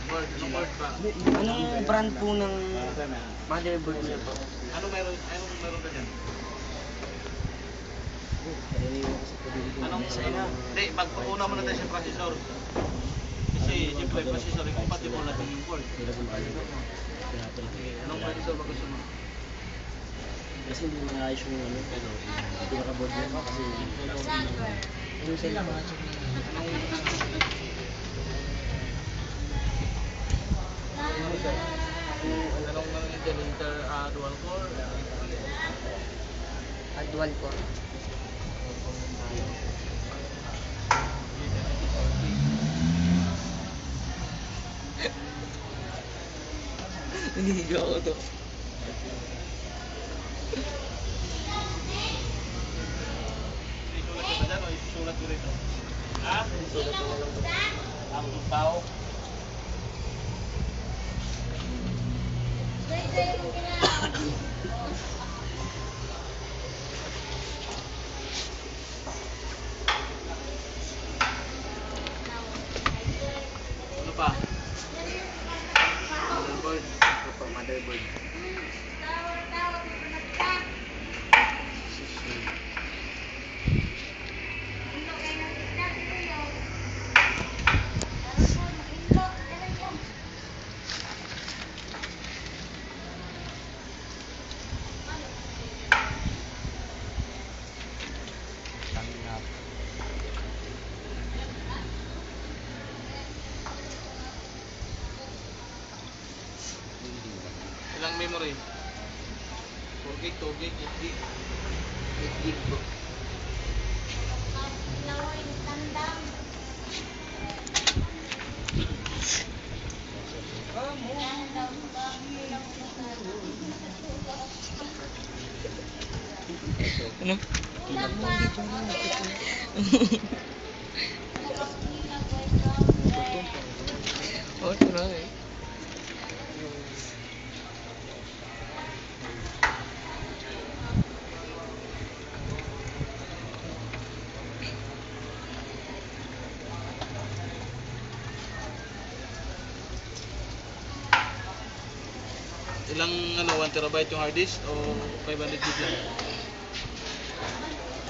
Board. Anong board ba? Anong brand po ng motherboard niya po? Anong meron ka dyan? Anong hindi, pagpapuna mo natin sa processor. Kasi siyempre processor ay compatible natin yung board. Anong processor ba gusto mo? Kasi hindi mo naayos yung ano, pero pinaka-board niya kasi Yung sila mo. Anong Intel dual core? Dual core. Hindi ako to. Isulat ko ba dyan o isusulat ko rito? Ha? Sulat ko na lang po. Ang tao? Ano pa? Motherboard. Ito po, motherboard. Ilang memory? 4 gig, 2 gig, 8 gig. 8 gig po. Ano? Oh, ito na eh. Ilang 1 terabyte yung hard disk o 500 gig lang?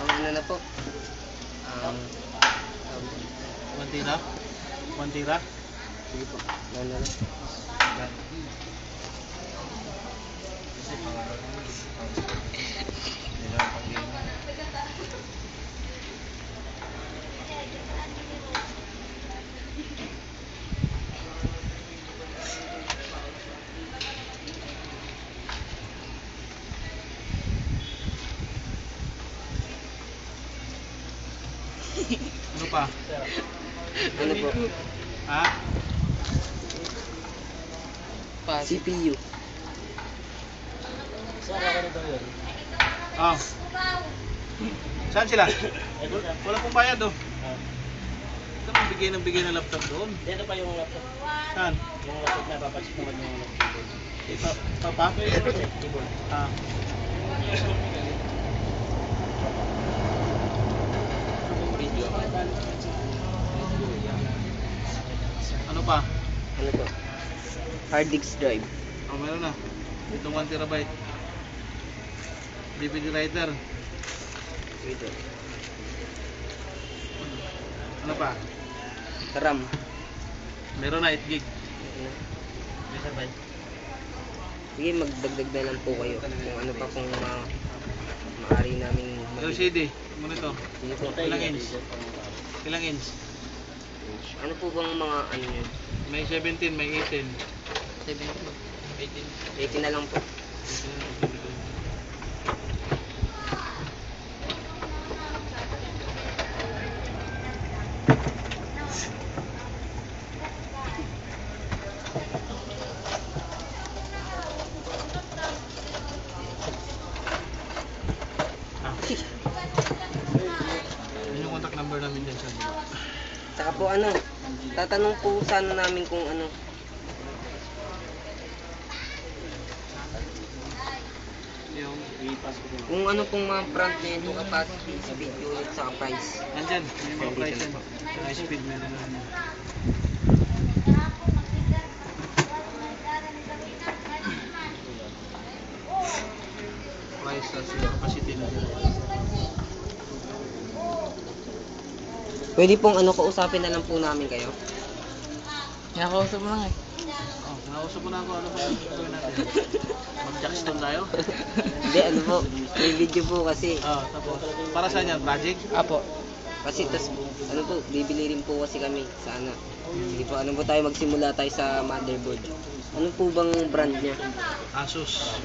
Ang ano na po? 1 tera? 1 tera? Sige po. Ano na? Kasi pangarap mo ano pa? Ano po? Ha? CPU. saan ako nito yun? Oh. Saan sila? Wala pong bayad oh. Ito ang bigay ng laptop doon. Dito pa yung laptop. Saan? Yung laptop na papasok naman yung laptop. Papa? Keyboard. Ah. Ano pa? Ano po? Hard disk drive. Oh, meron na. Itong 1 terabyte. DVD writer. Ito. Ano pa? RAM. Meron na 8 gig. Sige, magdagdag na lang po kayo. Kung ano pa kung maaari namin LCD. Monitor. Sige po. Ilang inch? Ilang inch? Ano po bang mga ano yun? May 17, may 18. 17. 18. 18 na lang po. Yun yung contact number namin dyan sa baba. Saka po ano, tatanong po sana namin kung ano. Yung Kung ano pong mga brand nito, capacity, speed unit, saka price. nandyan, may mga price yan. Sa high speed meron na. Pwede pong ano, kausapin na lang po namin kayo. Nakakausap mo lang eh. Oh, kinausap mo na ako. Ano ba yung gagawin natin? Mag-jackstone tayo? Hindi, ano po, may video po kasi. Oh, tapos. Para saan yan? Project? Apo. Kasi tas, ano po, bibili rin po kasi kami sa ano. Sige po, ano po tayo, magsimula tayo sa motherboard. Ano po bang brand niya? Asus.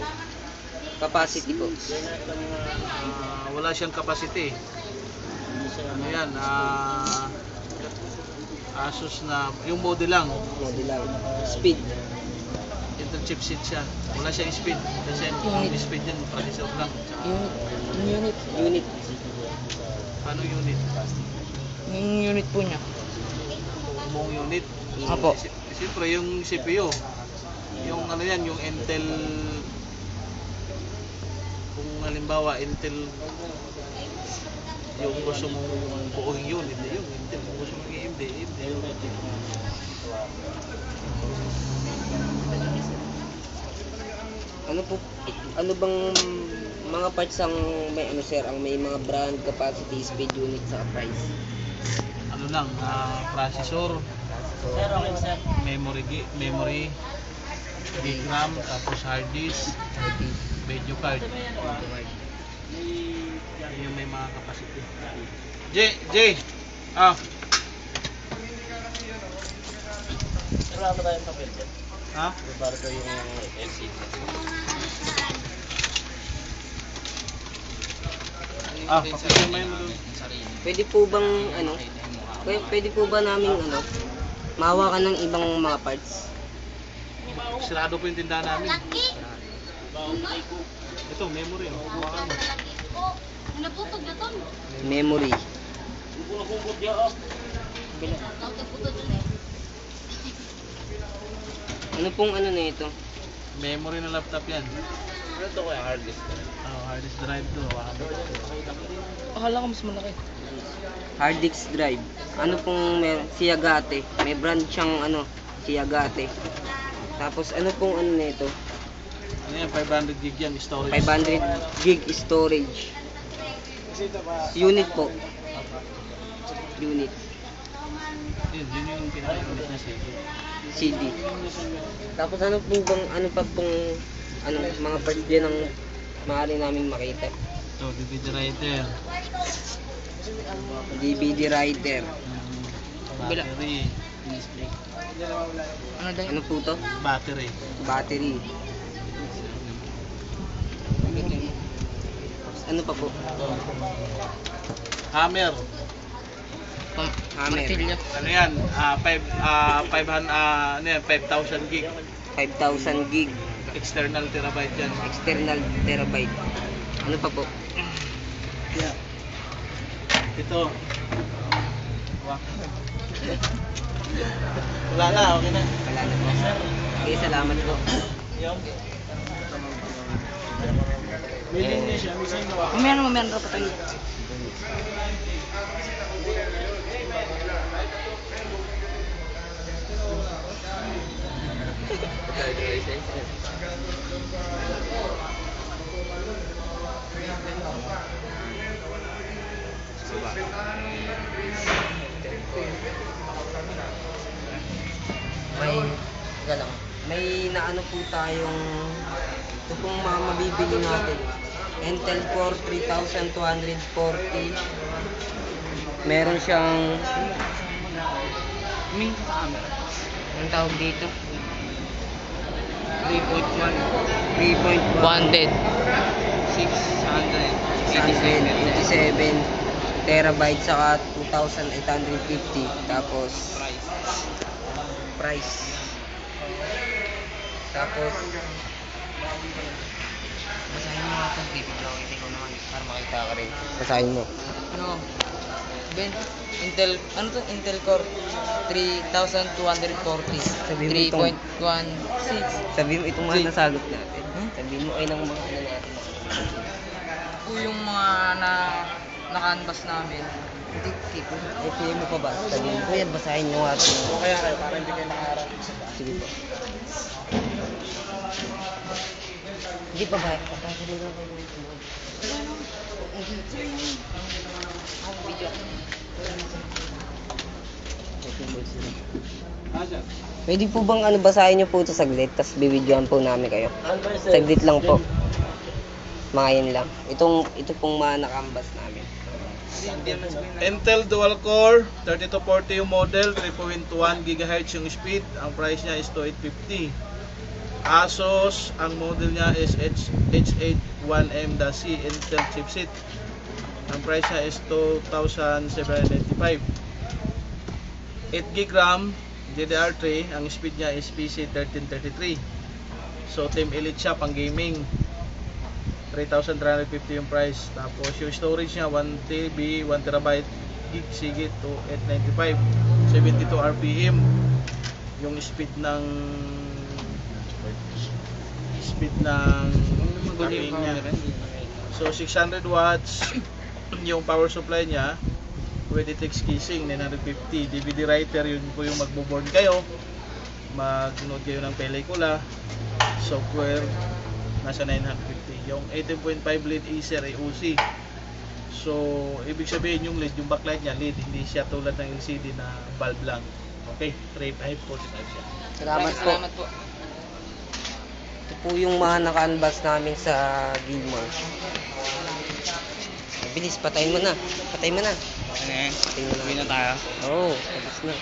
Capacity po. Wala siyang capacity. Ano yan? Asus na, yung model lang. Model lang. Speed. Intel chipset siya. Wala siyang speed. Kasi yung speed yan, processor lang. Unit. Unit. Paano unit? Yung unit po niya. Buong unit. Apo. Siyempre yung CPU. Yung ano yan, yung Intel, kung halimbawa Intel yung gusto mong buong unit, yung Intel kung gusto mong AMD. Ano po, ano bang mga parts ang may ano sir, ang may mga brand, capacity, speed, unit sa price? Ano lang, processor, Sir, okay sir. memory, RAM, tapos hard disk, video card. Yung may mga capacity. J. Sir, wala ba tayong papel dyan? Ha? Para ko yung LCD. Pakita mo yun doon. Pwede po bang ano, pwede po ba namin ano, mahawakan ng ibang mga parts? Sirado po yung tindahan namin. Ito, memory. Hawakan mo. Memory. Ano pong ano na ito? Memory ng laptop yan. Ano to kaya hard disk? Hard disk drive to. Hawakan mo. Akala ko mas malaki. Hard disk drive. Ano pong Siagate? May brand siyang ano, Siagate. Tapos ano pong ano na ito? Ano yan? 500 gig yan. Storage. 500 gig storage. Unit po. Unit. Yun yung pinaka-unit na CD. CD. Tapos ano po bang, ano pa pong, ano, mga parts dyan ang maaari namin makita? Ito, DVD writer. DVD writer. Battery. Ano dahil? Ano po to? Battery. Battery. Ano pa po? Hammer. Hammer. Martilyo. Ano yan? 5,000 gig. 5,000 gig. External terabyte yan. External terabyte. Ano pa po? Ito. Wala na, okay na. Wala na po. Okay, salamat po. Bilhin niya siya, minsan nawa. Mamaya na pa tayo. May naano po tayong ito pong mga mabibili natin. Intel Core 3240. Meron siyang anong tawag dito? 3.1 Bonded. 687 terabyte saka 2,850. Tapos price. Tapos basahin mo nga itong tip lang, hindi ko naman para makita ka rin. Basahin mo. Ano? Ben, ano to? Intel Core 3240. Sabihin mo itong- 3.16. Sabihin mo itong mga Sige. nasagot natin. Hmm? Sabihin mo ay ng mga ano natin. Ito yung mga na-canvas namin. Hindi, tipo. Ito mo pa ba? Sabihin mo, kuya, basahin nyo nga ito. Kaya kayo, para hindi kayo nakaharap. Sige po. Hindi pa ba? Papasa nyo lang kayo. Ako, video. Pwede po bang ano, basahin niyo po ito saglit, tapos bibidyoan po namin kayo. Saglit lang po. Mga yun lang. Ito pong mga nakambas namin. Intel dual core, 3240 yung model, 3.1 GHz yung speed. Ang price niya is 2850. Asus, ang model niya is H81M-C Intel chipset. Ang price niya is 2,795. 8GB RAM, DDR3, ang speed niya is PC1333. So Team Elite siya pang gaming. 3,350 yung price. Tapos yung storage niya 1TB, 1TB, gig Seagate to 895, 72 RPM. Yung speed ng hanging niya. So 600 watts yung power supply niya. Pwede text keying 950. DVD writer, yun po yung magbo-board kayo, mag-note kayo ng pelikula. Software nasa 950. Yung 18.5 LED Acer AOC. So ibig sabihin yung LED, yung backlight niya LED, hindi siya tulad ng LCD na bulb lang. Okay, 3545 siya. Salamat po. Salamat po. Ito po yung mga naka-unbox namin sa Gilmore. Bilis, patayin mo na. Patayin mo na. Okay. Patayin mo na. Uwi na tayo. Oo, tapos na.